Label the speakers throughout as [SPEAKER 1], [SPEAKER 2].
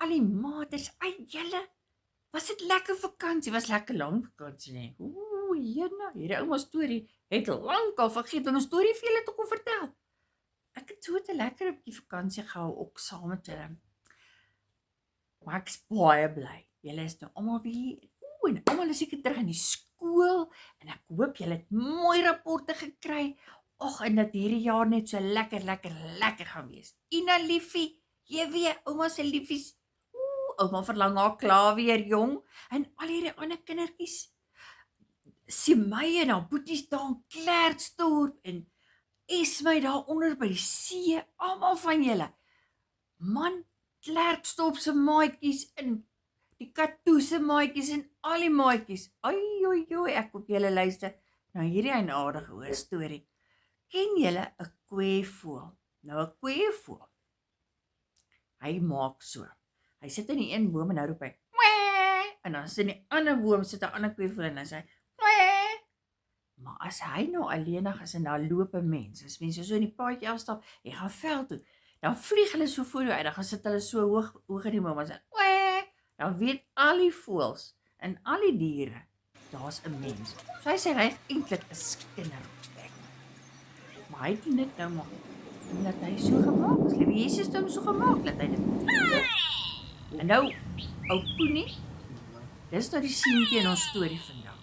[SPEAKER 1] al die maters, julle, was dit lekker vakansie, was lekker lang vakansie, nee. Ooh, jene, hierdie ouma storie, het lankal vergeet om 'n storie vir julle te kom vertel. Ek het so 'n lekker op die vakansie gehou, ook saam met hulle. Maar ek is baie bly. Julle is nou almal weer, en almal is seker terug in die skool, en ek hoop julle het mooi rapporte gekry. Och, en dat hierdie jaar net so lekker gaan wees. Ina liefie, jy weet, ouma se liefies, ouma verlang haar klaar weer jong, en al hierdie ander kindertjies, Simei en haar boeties daar in Klerksdorp, en Esmy daar onder by die see, almal van julle. Man, Klerksdorp se maatjies, en die Katoe se maatjies, en al die maatjies. Ai, ek hoop julle luister na hierdie aardige hoë storie. Ken julle 'n kweevoël? Nou 'n kweevoël, hy maak so. Hy sit in die een boom en nou roep hy, "Kwee!" En dan sit in die ander boom sit 'n ander kweevoël en dan sê hy, "Kwee!" Maar as hy nou alleenig is en daar loop 'n mens, as mense so in die paadjie afstap en gaan veld toe, dan vlieg hulle so voor jou uit, dan gaan sit hulle so hoog in die boom en sê, "Kwee!" Dan weet al die voëls en al die diere, daar's 'n mens. So hy sê reg eintlik 'n kinderpek. Maar hy doen dit nou maar, omdat hy so gemaak is. Liewe Jesus het hom so gemaak, dat hy dit doen. En nou, ou Poenie, dis nou die seentjie in ons storie vandag.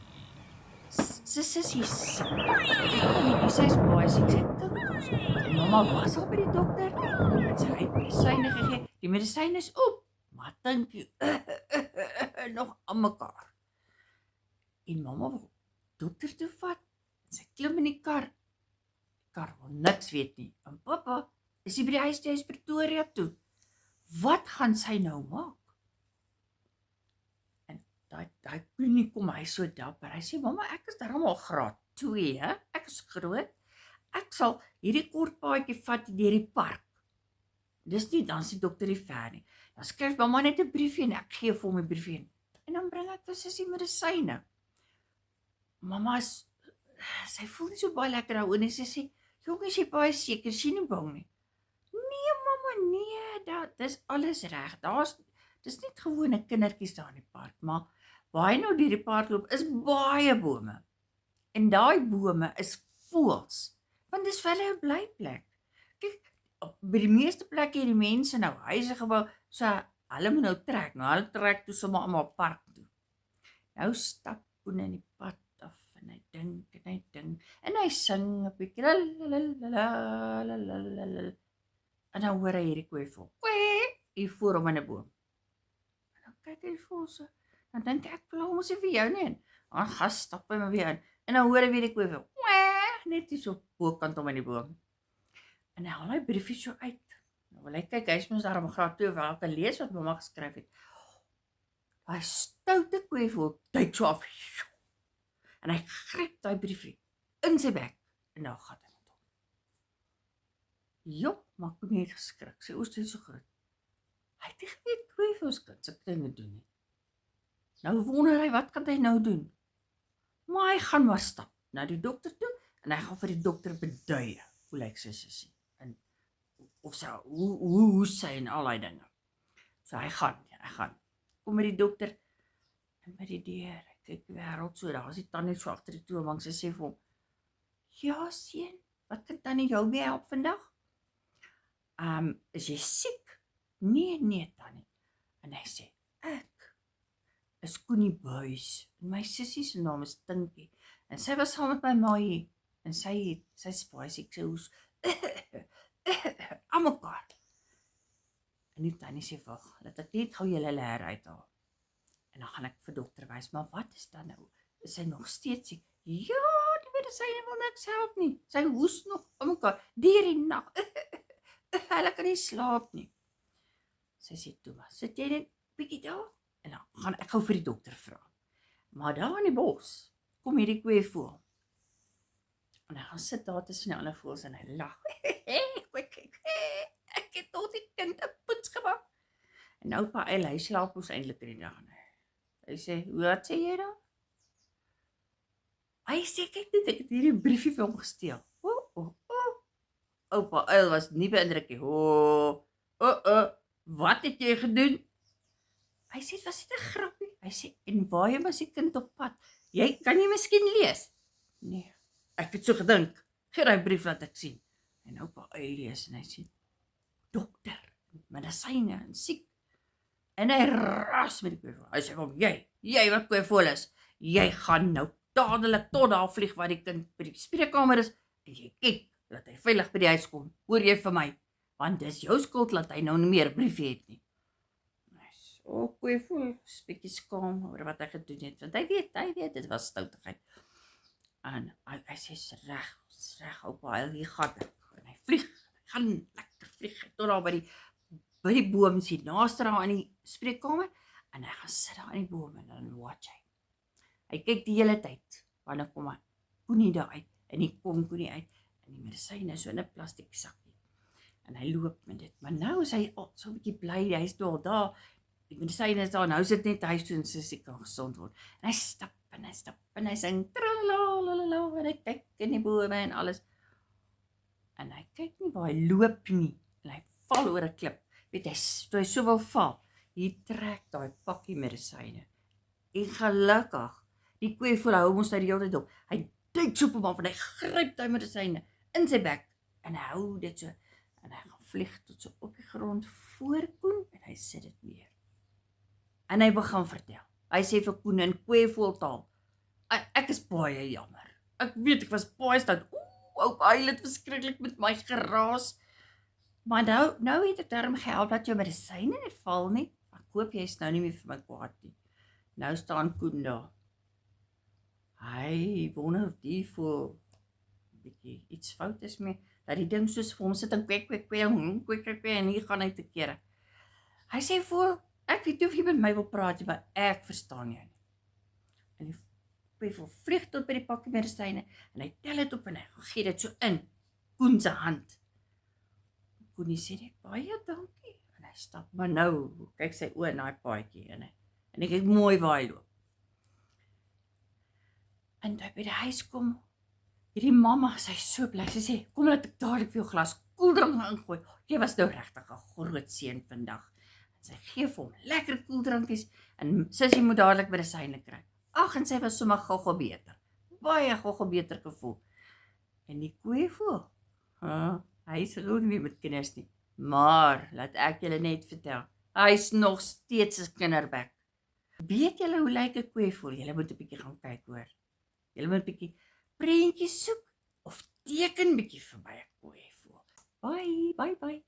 [SPEAKER 1] Sy sussie siek. Die sy is baie siek, sy het kinkels. En mamma was al by die dokter, en sy het medisyne gegee. Die medisyne is op, maar dink jy, nog aan mekaar. En mamma wil dokter toe vat, en sy klim in die kar. Kar wil niks weet nie. En papa is hy by die huis Pretoria toe. Wat gaan sy nou maak? En daai Poenie kom, hy so dapper. Hy sê, mamma, ek is darm al graad 2, hè? Ek is groot. Ek sal hierdie kort paadjie vat deur die park. Dis nie, dan is die dokter nie ver nie. Dan skryf mamma net 'n briefie en ek gee vir hom 'n briefie. En dan bring ek vir sussie medisyne. Mamma sy voel nie so baie lekker daaroor nie. Sy sê, "Jong, is jy baie seker, is jy nie bang nie?" "Nee, mamma, nee, dis alles reg. Dis net gewone kindertjies daar in die park, maar waar hy nou deur die park loop, is baie bome. En daai bome is voëls, want dis vir hulle 'n blyplek. Kyk, by die meeste plekke het die mense nou huise gebou, so hulle moet nou trek. Nou, hulle trek toe sommer almal park toe. Nou stap Poenie in die pad af, en hy dink, en hy sing 'n bietjie, en dan hoor hy hierdie kweevoël, kwee, hier voor hom in 'n boom. En dan kyk hy die voël so, dan dink ek, pla mos nie vir jou nie, en dan gas stap hy maar weer in, en dan hoor hy weer die kweevoël, kwee, net hier so bokant hom in die boom. En hy haal hy briefie so uit. Nou wil hy kyk, hy is mos daar om graad 2, waar hy kan lees wat mamma geskryf het. Hy stoute kweevoël duik so af, en hy gryp daai briefie in sy bek, en nou gaan hy met hom. Jop, maar Poenie het geskrik, sy oor is so groot. Hy het nie geweet kweevoëls kan sulke dinge doen nie. Nou wonder hy, wat kan hy nou doen? Maar hy gaan maar stap na die dokter toe, en hy gaan vir die dokter beduie, hoe lyk sy sussie, en of sy, hoe sy en al die dinge. So hy gaan, kom met die dokter, en by die deur, hy kyk die wêreld so, daar is die tannie so agter die toonbank, sy sê vir hom, "Ja, seun, wat kan tannie jou mee help vandag?" Is jy siek?" Nee, tannie. En hy sê, "Ek is Koenie Buys, en my sussie se naam is Tinkie, en sy was saam met my ma hier, en sy's baie siek, sy hoes, aan mekaar." En die tannie sê, "Wag, laat ek net gou julle leer uithaal. En dan gaan ek vir dokter wys, maar wat is dan nou? Is sy nog steeds siek?" "Ja, die medisyne wil niks help nie. Sy hoes nog aan mekaar, deur die nag. Hulle kan nie slaap nie." Sy sê, "Toe maar, sit jy net bietjie daar, en dan gaan ek gou vir die dokter vra." Maar daar in die bos, kom hierdie kweevoël. En hy gaan sit daar tussen die ander voëls, en hy lag. "Ek het tot die kind 'n poets gemaak." En nou pa Eil, hy slaap ons eintlik in die dag. Hy sê, "Wat sê jy dan?" Hy sê, "Kyk net, ek het hierdie briefie vir hom gesteel." Oupa Eil was nie beïndruk nie. Wat het jy gedoen?" Hy sê, "Was dit 'n grappie?" Hy sê, "En waarheen was die kind op pad? Kan jy miskien lees?" "Nee, ek het so gedink. Gee daai brief laat ek sien." En oupa hy lees en hy sê, "Dokter, medisyne en siek." En hy ras met die kweefvoël. Hy sê vir hom, jy wat kweefvoël is, jy gaan nou dadelik tot daar vlieg waar die kind by die spreekkamer is en jy kyk dat hy veilig by die huis kom. Hoor jy vir my? Want dis jou skuld dat hy nou nie meer 'n briefie het nie. So kweefvoël is bietjie skaam oor wat hy gedoen het, want hy weet dit was stoutigheid. En hy sê, "Is reg, oupa, hy gaan ek." En hy vlieg, hy gaan lekker vlieg tot daar by die boom sien, naaste daar in die spreekkamer, en hy gaan sit daar in die boom en dan watch hy. Hy kyk die hele tyd, wanneer kom hy Koenie daar uit, en die kom Koenie uit, en die medisyne so in 'n plastiek sakkie. En hy loop met dit, maar nou is hy so 'n bietjie bly, hy is al daar, die medisyne is daar, nou is dit net huis toe en Sissie kan gesond word. En hy stap en hy stap en hy sing tralalalala en hy kyk in die bome en alles. En hy kyk nie waar hy loop nie, en hy val oor 'n klip. Weet hy, toe hy so wil val, hier trek daai pakkie medisyne. En gelukkig, die kweefvoël hou mos hy die hele tyd op. Hy duik so op hom af en hy gryp daai medisyne in sy bek en hy hou dit so en hy gaan vlieg tot so op die grond voor Koen en hy sit dit neer. En hy begin vertel. Hy sê vir Koen in kweefvoëltaal, "Ek is baie jammer. Ek weet ek was baie stout. Oupa hy het verskriklik met my geraas. Maar nou het ek daarom gehelp dat jou medisyne nie val nie. Ek hoop jy is nou nie meer vir my kwaad nie." Nou staan Koen daar. Hy wonder of die voel bietjie iets fout is mee, dat die ding soos vir hom sit en kwek en hier gaan hy te kere. Hy sê voel, "Ek weet nie of jy met my wil praat nie, maar ek verstaan jou nie." En die kweefvoël vlieg tot by die pakkie medisyne en hy tel dit op en hy gee dit so in Koen se hand. Koenie sê net, "Baie dankie." En hy stap, maar nou kyk sy oë na daai paadjie en hy kyk mooi waar hy loop. En toe hy by die huis kom, hierdie mamma, sy is so bly, sy sê, "Kom laat ek dadelik vir jou glas koeldrank ingooi. Jy was nou regtig 'n groot seun vandag." En sy gee vir hom lekker koeldrankies en Sissie moet dadelik medisyne kry. Ag, en sy was sommer gou beter. Baie gou beter gevoel. En die kweefvoël, hy is gewoon nie met kinders nie. Maar, laat ek julle net vertel, hy is nog steeds 'n kinderbek. Weet julle hoe lyk 'n kweefvoël? Julle moet 'n bietjie gaan kyk hoor. Julle moet 'n bietjie prentjies soek of teken bietjie vir my 'n kweefvoël. Bye.